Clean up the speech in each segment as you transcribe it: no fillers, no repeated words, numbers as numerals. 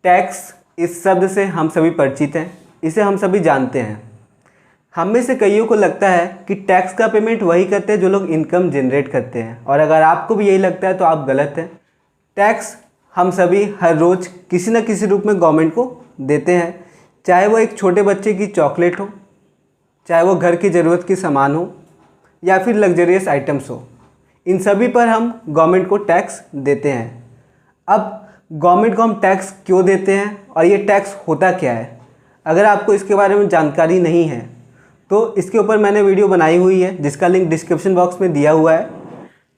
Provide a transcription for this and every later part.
Tax इस शब्द से हम सभी परिचित हैं, इसे हम सभी जानते हैं। हम में से कईयों को लगता है कि टैक्स का पेमेंट वही करते हैं जो लोग इनकम जनरेट करते हैं, और अगर आपको भी यही लगता है तो आप गलत हैं। टैक्स हम सभी हर रोज़ किसी न किसी रूप में गवर्नमेंट को देते हैं, चाहे वो एक छोटे बच्चे की चॉकलेट हो, चाहे वो घर की ज़रूरत की सामान हो, या फिर लग्जरियस आइटम्स हो। इन सभी पर हम गवर्नमेंट को टैक्स देते हैं। अब गवर्नमेंट को हम टैक्स क्यों देते हैं और ये टैक्स होता क्या है, अगर आपको इसके बारे में जानकारी नहीं है तो इसके ऊपर मैंने वीडियो बनाई हुई है जिसका लिंक डिस्क्रिप्शन बॉक्स में दिया हुआ है।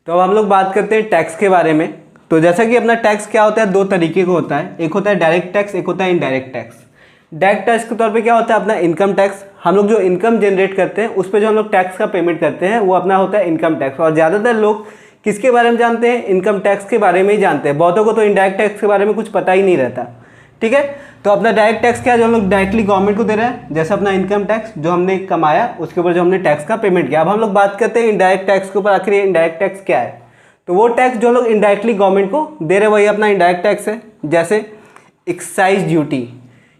तो अब हम लोग बात करते हैं टैक्स के बारे में। तो जैसा कि अपना टैक्स क्या होता है, दो तरीके का होता है, एक होता है डायरेक्ट टैक्स, एक होता है इनडायरेक्ट टैक्स। डायरेक्ट टैक्स के तौर पे क्या होता है अपना इनकम टैक्स। हम लोग जो इनकम जनरेट करते हैं उस पर जो हम लोग टैक्स का पेमेंट करते हैं वो अपना होता है इनकम टैक्स। और ज़्यादातर लोग किसके बारे में जानते हैं, इनकम टैक्स के बारे में ही जानते हैं। बहुतों को तो इनडायरेक्ट टैक्स के बारे में कुछ पता ही नहीं रहता। ठीक है, तो अपना डायरेक्ट टैक्स क्या है, जो हम लोग डायरेक्टली गवर्नमेंट को दे रहे हैं, जैसे अपना इनकम टैक्स जो हमने कमाया उसके ऊपर जो हमने टैक्स का पेमेंट किया। अब हम लोग बात करते हैं इनडायरेक्ट टैक्स के ऊपर। आखिर ये इनडायरेक्ट टैक्स क्या है, तो वो टैक्स जो लोग इनडायरेक्टली गवर्नमेंट को दे रहे हैं वही अपना इनडायरेक्ट टैक्स है। जैसे एक्साइज ड्यूटी,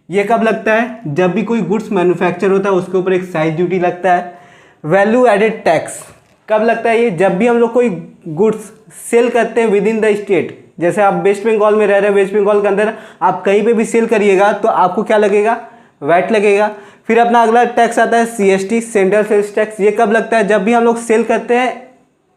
ये कब लगता है, जब भी कोई गुड्स मैन्युफैक्चर होता है उसके ऊपर एक्साइज ड्यूटी लगता है। वैल्यू एडेड टैक्स कब लगता है, ये जब भी हम लोग कोई गुड्स सेल करते हैं विद इन द स्टेट। जैसे आप वेस्ट बंगाल में रह रहे हैं, वेस्ट बंगाल के अंदर आप कहीं पे भी सेल करिएगा तो आपको क्या लगेगा, वैट लगेगा। फिर अपना अगला टैक्स आता है CST, सेंट्रल सेल्स टैक्स। ये कब लगता है, जब भी हम लोग सेल करते हैं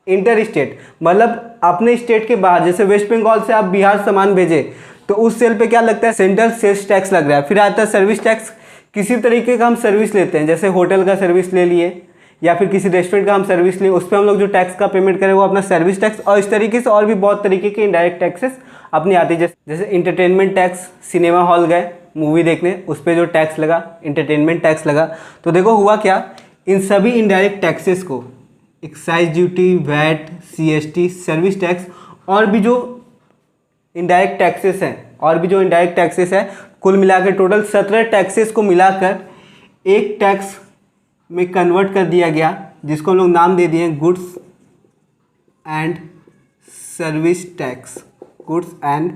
इंटर स्टेट, मतलब अपने स्टेट के बाहर। जैसे वेस्ट बंगाल से आप बिहार सामान भेजे तो उस सेल पे क्या लगता है, सेंट्रल सेल्स टैक्स लग रहा है। फिर आता है सर्विस टैक्स, किसी तरीके का हम सर्विस लेते हैं, जैसे होटल का सर्विस ले लिए या फिर किसी रेस्टोरेंट का हम सर्विस लिए, उस पर हम लोग जो टैक्स का पेमेंट करें वो अपना सर्विस टैक्स। और इस तरीके से और भी बहुत तरीके के इनडायरेक्ट टैक्सेस अपनी आती है। जैसे इंटरटेनमेंट टैक्स, सिनेमा हॉल गए मूवी देखने, उस पर जो टैक्स लगा इंटरटेनमेंट टैक्स लगा। तो देखो हुआ क्या, इन सभी इनडायरेक्ट टैक्सेस को excise duty, VAT, CST, service tax और भी जो इनडायरेक्ट टैक्सेस हैं, कुल मिलाकर टोटल 17 टैक्सेस को मिलाकर एक टैक्स में कन्वर्ट कर दिया गया, जिसको हम लोग नाम दे दिए goods and service tax. Goods and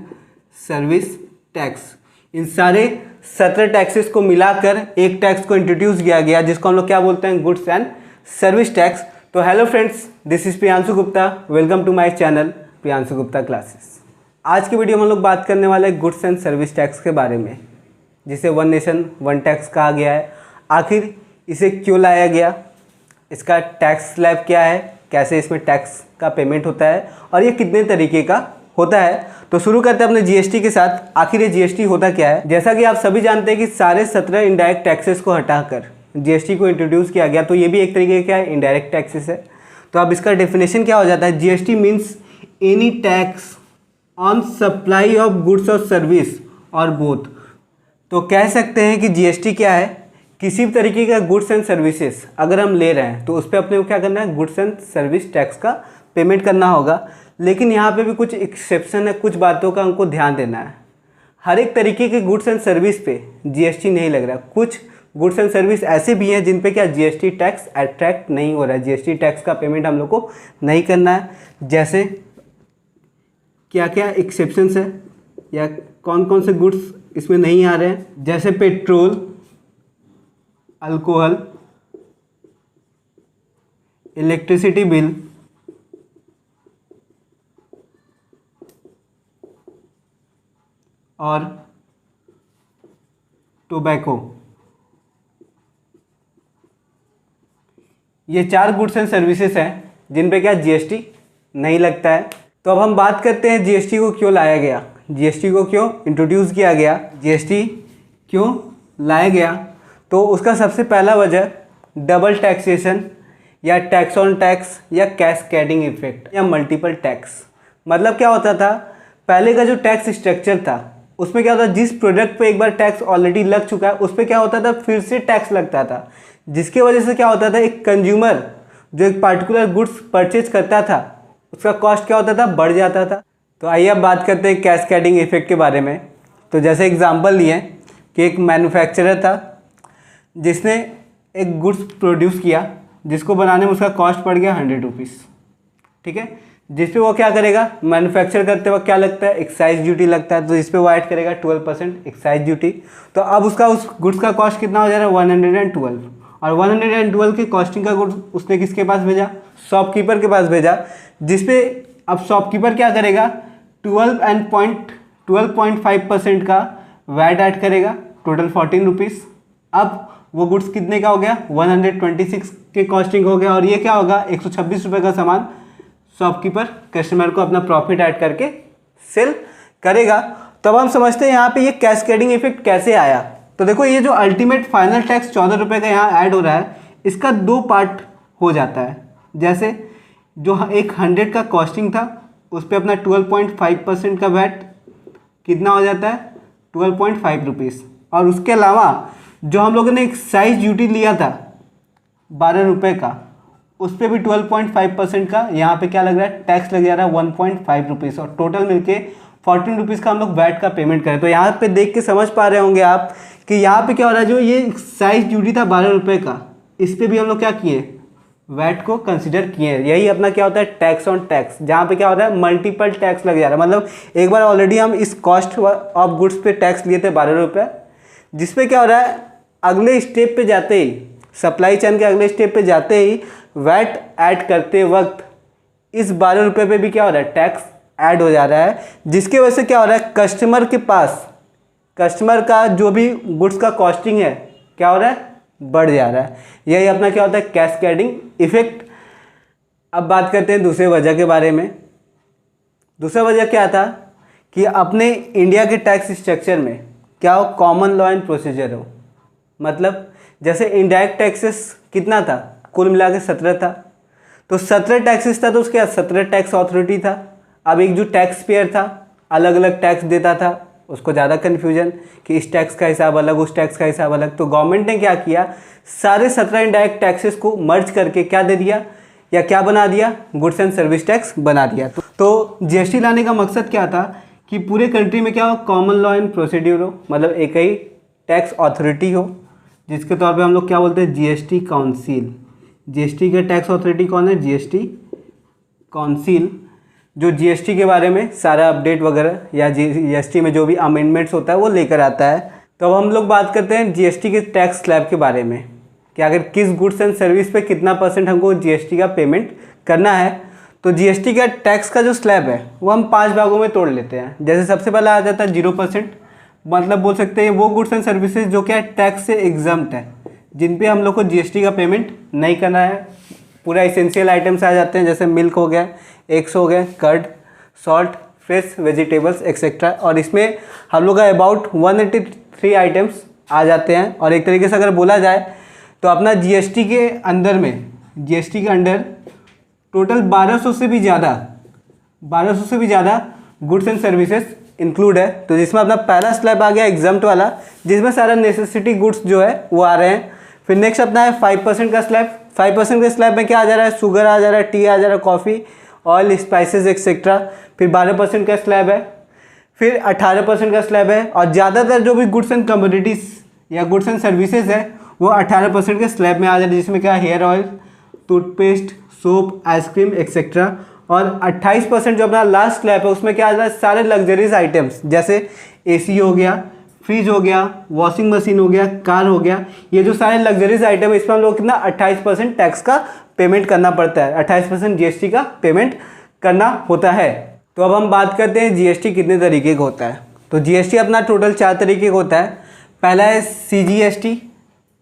service tax, इन सारे 17 टैक्सेस को मिलाकर एक टैक्स को इंट्रोड्यूस किया गया जिसको हम लोग क्या बोलते हैं, गुड्स एंड सर्विस टैक्स। तो hello friends, this is Priyanshu Gupta, welcome to my channel Priyanshu Gupta classes. आज की वीडियो में हम लोग बात करने वाले हैं गुड्स एंड सर्विस टैक्स के बारे में, जिसे वन नेशन वन टैक्स कहा गया है। आखिर इसे क्यों लाया गया, इसका टैक्स स्लैब क्या है, कैसे इसमें टैक्स का पेमेंट होता है और ये कितने तरीके का होता है। तो शुरू करते हैं अपने GST के साथ। आखिर ये GST होता क्या है। जैसा कि आप सभी जानते हैं कि सारे 17 इनडायरेक्ट टैक्सेस को हटाकर GST को इंट्रोड्यूस किया गया, तो ये भी एक तरीके का इनडायरेक्ट टैक्सेस है। तो अब इसका डेफिनेशन क्या हो जाता है, GST means any tax on supply of goods और सर्विस और बोथ। तो कह सकते हैं कि GST क्या है, किसी भी तरीके का गुड्स एंड सर्विसेज अगर हम ले रहे हैं तो उस पर अपने को क्या करना है, गुड्स एंड सर्विस टैक्स का पेमेंट करना होगा। लेकिन यहाँ पे भी कुछ एक्सेप्शन है, कुछ बातों का हमको ध्यान देना है। हर एक तरीके के गुड्स एंड सर्विस पे GST नहीं लग रहा। कुछ गुड्स एंड सर्विस ऐसे भी हैं जिन पे क्या GST टैक्स अट्रैक्ट नहीं हो रहा है, GST टैक्स का पेमेंट हम लोग को नहीं करना है। जैसे क्या क्या एक्सेप्शंस है या कौन कौन से गुड्स इसमें नहीं आ रहे हैं, जैसे पेट्रोल, अल्कोहल, इलेक्ट्रिसिटी बिल, और टोबैको। ये 4 गुड्स एंड सर्विसेज हैं जिन पे क्या GST नहीं लगता है। तो अब हम बात करते हैं GST को क्यों लाया गया, GST को क्यों इंट्रोड्यूस किया गया, GST क्यों लाया गया। तो उसका सबसे पहला वजह डबल टैक्सेशन या टैक्स ऑन टैक्स या कैस्केडिंग इफेक्ट या मल्टीपल टैक्स। मतलब क्या होता था, पहले का जो टैक्स स्ट्रक्चर था उसमें क्या होता था, जिस प्रोडक्ट पे एक बार टैक्स ऑलरेडी लग चुका है उस पर क्या होता था, फिर से टैक्स लगता था। जिसकी वजह से क्या होता था, एक कंज्यूमर जो एक पार्टिकुलर गुड्स परचेज करता था उसका कॉस्ट क्या होता था, बढ़ जाता था। तो आइए अब बात करते हैं कैस्केडिंग इफेक्ट के बारे में। तो जैसे एग्जांपल लिए कि एक मैन्युफैक्चरर था जिसने एक गुड्स प्रोड्यूस किया जिसको बनाने में उसका कॉस्ट पड़ गया 100 रुपीज़। ठीक है, जिस पे वो क्या करेगा, मैन्युफैक्चर करते वक्त क्या लगता है, एक्साइज ड्यूटी लगता है, तो इस पे वो ऐड करेगा 12% एक्साइज ड्यूटी। तो अब उसका उस गुड्स का कॉस्ट कितना हो जा रहा है, 112, और 112 के कॉस्टिंग का गुड्स उसने किसके पास भेजा, शॉपकीपर के पास भेजा, जिसपे अब शॉपकीपर क्या करेगा, 12.5% का वैट ऐड करेगा, टोटल 14 रुपीज़। अब वो गुड्स कितने का हो गया, 126 के कॉस्टिंग हो गया, और ये क्या होगा, 126 रुपये का सामान शॉपकीपर कस्टमर को अपना प्रॉफिट ऐड करके सेल करेगा। तो अब हम समझते हैं यहाँ पे ये कैस्केडिंग इफेक्ट कैसे आया। तो देखो ये जो अल्टीमेट फाइनल टैक्स 14 रुपये का यहाँ ऐड हो रहा है, इसका 2 पार्ट हो जाता है। जैसे जो एक 100 का कॉस्टिंग था उस पर अपना 12.5% का वैट कितना हो जाता है, 12.5 रुपीज़, और उसके अलावा जो हम लोगों ने एक्साइज ड्यूटी लिया था 12 रुपये का, उस पर भी 12.5% का यहाँ पे क्या लग रहा है, टैक्स लग जा रहा है 1.5 रुपीज़, और टोटल मिलके 14 रुपीज़ का हम लोग वैट का पेमेंट करें। तो यहाँ पे देख के समझ पा रहे होंगे आप कि यहाँ पे क्या हो रहा है, जो ये एक्साइज ड्यूटी था 12 रुपये का, इस पर भी हम लोग क्या किए, वैट को कंसिडर किए। यही अपना क्या होता है, टैक्स ऑन टैक्स, जहाँ पे क्या होता है, मल्टीपल टैक्स लग जा रहा है। मतलब एक बार ऑलरेडी हम इस कॉस्ट ऑफ गुड्स पे टैक्स लिए थे 12 रुपये, जिसपे क्या हो रहा है, अगले स्टेप पे जाते ही, सप्लाई चेन के अगले स्टेप पे जाते ही वैट ऐड करते वक्त इस 12 रुपये पे भी क्या हो रहा है, टैक्स ऐड हो जा रहा है, जिसकी वजह से क्या हो रहा है, कस्टमर के पास, कस्टमर का जो भी गुड्स का कॉस्टिंग है क्या हो रहा है, बढ़ जा रहा है। यही अपना क्या होता है, कैस्केडिंग इफेक्ट। अब बात करते हैं दूसरे वजह के बारे में। दूसरा वजह क्या था कि अपने इंडिया के टैक्स स्ट्रक्चर में क्या हो, कॉमन लॉ एंड प्रोसीजर हो। मतलब जैसे इनडायरेक्ट टैक्सेस कितना था, कुल मिला के 17 था, तो 17 टैक्सेस था, तो उसके 17 टैक्स अथॉरिटी था। अब एक जो टैक्स पेयर था अलग अलग टैक्स देता था, उसको ज़्यादा कन्फ्यूजन कि इस टैक्स का हिसाब अलग, उस टैक्स का हिसाब अलग। तो गवर्नमेंट ने क्या किया, सारे 17 इनडायरेक्ट टैक्सेस को मर्ज करके क्या दे दिया, या क्या बना दिया, गुड्स एंड सर्विस टैक्स बना दिया। तो जीएसटी लाने का मकसद क्या था कि पूरे कंट्री में क्या हो, कॉमन लॉ एंड प्रोसीड्यूर हो, मतलब एक ही टैक्स अथॉरिटी हो, जिसके तौर पे हम लोग क्या बोलते हैं, जीएसटी काउंसिल। जीएसटी के टैक्स अथॉरिटी कौन है, जीएसटी काउंसिल, जो जीएसटी के बारे में सारा अपडेट वगैरह या जीएसटी में जो भी अमेंडमेंट्स होता है वो लेकर आता है। तो अब हम लोग बात करते हैं जीएसटी के टैक्स स्लैब के बारे में, कि अगर किस गुड्स एंड सर्विस पे कितना % हमको जीएसटी का पेमेंट करना है। तो जीएसटी का टैक्स का जो स्लैब है वो हम 5 भागों में तोड़ लेते हैं। जैसे सबसे पहला आ जाता है 0%, मतलब बोल सकते हैं वो गुड्स एंड सर्विसेज जो क्या टैक्स से एग्जम्प्ट है, जिन पे हम लोग को जीएसटी का पेमेंट नहीं करना है। पूरा इसेंशियल आइटम्स आ जाते हैं, जैसे मिल्क हो गया, एग्स हो गए, curd, salt, fresh vegetables etcetera, और इसमें हम लोग का अबाउट 183 आइटम्स आ जाते हैं। और एक तरीके से अगर बोला जाए तो अपना जीएसटी के अंदर में, जीएसटी के अंडर टोटल 1200 से भी ज़्यादा गुड्स एंड सर्विसेज इंक्लूड है। तो जिसमें अपना पहला स्लैब आ गया एग्जम्प्ट वाला, जिसमें सारा नेसेसिटी गुड्स जो है वो आ रहे हैं। फिर नेक्स्ट अपना है 5% का स्लैब। 5% के स्लैब में क्या आ जा रहा है, शुगर आ जा रहा है, टी आ जा रहा है, कॉफ़ी, ऑयल, स्पाइसेस एक्सेट्रा। फिर 12% का स्लैब है। फिर 18% का स्लैब है, और ज़्यादातर जो भी गुड्स एंड कमोडिटीज़ या गुड्स एंड सर्विसेज है वो 18% के स्लैब में आ जा रही है, जिसमें क्या, hair oil, toothpaste, soap, ice cream etcetera. और 28% जो अपना लास्ट स्लैब है उसमें क्या आ रहा है, सारे लग्जरीज आइटम्स, जैसे एसी हो गया, फ्रिज हो गया, वॉशिंग मशीन हो गया, कार हो गया। ये जो सारे लग्जरीज आइटम है, इसमें हम लोग कितना 28% टैक्स का पेमेंट करना पड़ता है, 28% जीएसटी का पेमेंट करना होता है। तो अब हम बात करते हैं जीएसटी कितने तरीके का होता है। तो जीएसटी अपना टोटल 4 तरीके का होता है। पहला है सीजीएसटी,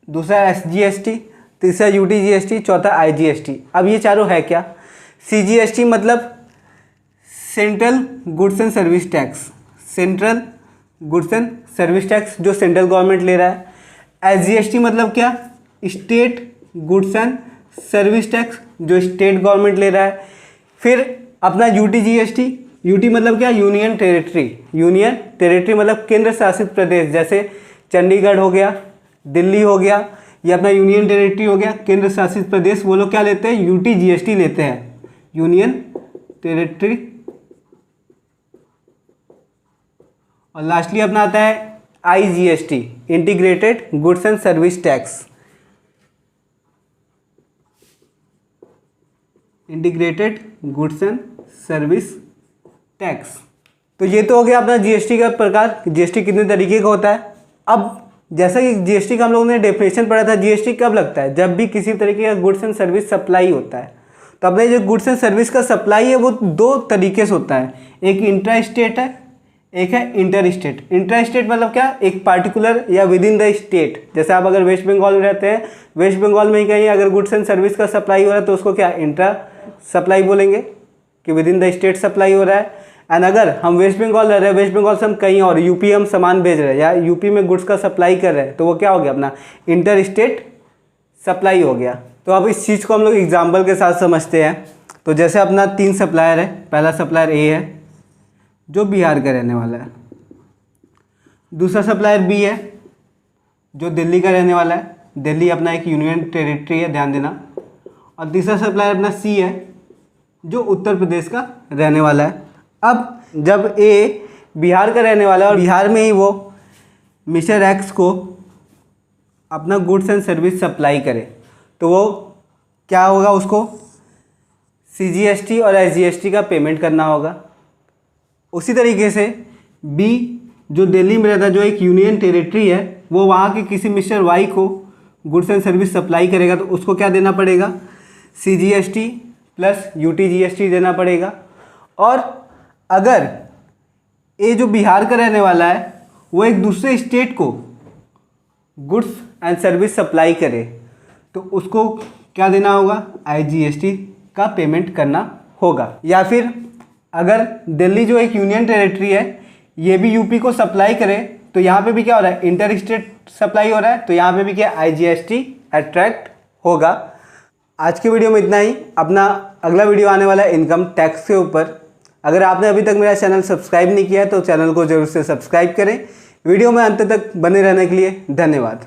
दूसरा एसजीएसटी, तीसरा यूटीजीएसटी, चौथा आईजीएसटी। अब ये चारों है क्या, सीजीएसटी मतलब central goods and service tax, central goods and service tax जो सेंट्रल गवर्नमेंट ले रहा है। एसजीएसटी मतलब क्या, state goods and service tax जो स्टेट गवर्नमेंट ले रहा है। फिर अपना यूटीजीएसटी, यूटी मतलब क्या, यूनियन टेरिटरी, यूनियन टेरिटरी मतलब केंद्र शासित प्रदेश, जैसे चंडीगढ़ हो गया, दिल्ली हो गया, ये अपना यूनियन टेरिटरी हो गया, केंद्र शासित प्रदेश, वो लोग क्या लेते हैं, यूटीजीएसटी लेते हैं, यूनियन टेरिटरी। और लास्टली अपना आता है IGST, integrated goods and service tax, integrated goods and service tax. तो ये तो हो गया अपना जीएसटी का प्रकार, जीएसटी कितने तरीके का होता है। अब जैसा कि जीएसटी का हम लोगों ने डेफिनेशन पढ़ा था, जीएसटी कब लगता है, जब भी किसी तरीके का गुड्स एंड सर्विस सप्लाई होता है। तो अपने जो गुड्स एंड सर्विस का सप्लाई है वो दो तरीके से होता है, एक इंट्रा स्टेट है, एक है इंटर स्टेट। इंट्रा स्टेट मतलब क्या, एक पार्टिकुलर या विद इन द स्टेट। जैसे आप अगर वेस्ट बंगाल में रहते हैं, वेस्ट बंगाल में ही कहीं अगर गुड्स एंड सर्विस का सप्लाई हो रहा है तो उसको क्या इंट्रा सप्लाई बोलेंगे कि with in the state supply हो रहा है। एंड अगर हम वेस्ट बंगाल रह रहे हैं, वेस्ट बंगाल से हम कहीं और यूपी हम सामान भेज रहे हैं या यूपी में गुड्स का सप्लाई कर रहे हैं, तो वो क्या हो गया अपना इंटर स्टेट सप्लाई हो गया। तो अब इस चीज़ को हम लोग एग्जाम्पल के साथ समझते हैं। तो जैसे अपना 3 सप्लायर है, पहला सप्लायर ए है जो बिहार का रहने वाला है, दूसरा सप्लायर बी है जो दिल्ली का रहने वाला है, दिल्ली अपना एक यूनियन टेरिटरी है, ध्यान देना, और तीसरा सप्लायर अपना सी है जो उत्तर प्रदेश का रहने वाला है। अब जब ए बिहार का रहने वाला है और बिहार में ही वो मिस्टर एक्स को अपना गुड्स एंड सर्विस सप्लाई करे, तो वो क्या होगा, उसको सीजीएसटी और एसजीएसटी का पेमेंट करना होगा। उसी तरीके से बी जो दिल्ली में रहता है, जो एक यूनियन टेरिटरी है, वो वहाँ के किसी मिस्टर वाई को गुड्स एंड सर्विस सप्लाई करेगा, तो उसको क्या देना पड़ेगा, सीजीएसटी प्लस यूटीजीएसटी देना पड़ेगा। और अगर ए जो बिहार का रहने वाला है वो एक दूसरे स्टेट को गुड्स एंड सर्विस सप्लाई करे, तो उसको क्या देना होगा, आईजीएसटी का पेमेंट करना होगा। या फिर अगर दिल्ली जो एक यूनियन टेरिटरी है ये भी यूपी को सप्लाई करे, तो यहाँ पे भी क्या हो रहा है, इंटर स्टेट सप्लाई हो रहा है, तो यहाँ पे भी क्या आईजीएसटी अट्रैक्ट होगा। आज के वीडियो में इतना ही। अपना अगला वीडियो आने वाला है इनकम टैक्स के ऊपर। अगर आपने अभी तक मेरा चैनल सब्सक्राइब नहीं किया है तो चैनल को जरूर से सब्सक्राइब करें। वीडियो में अंत तक बने रहने के लिए धन्यवाद।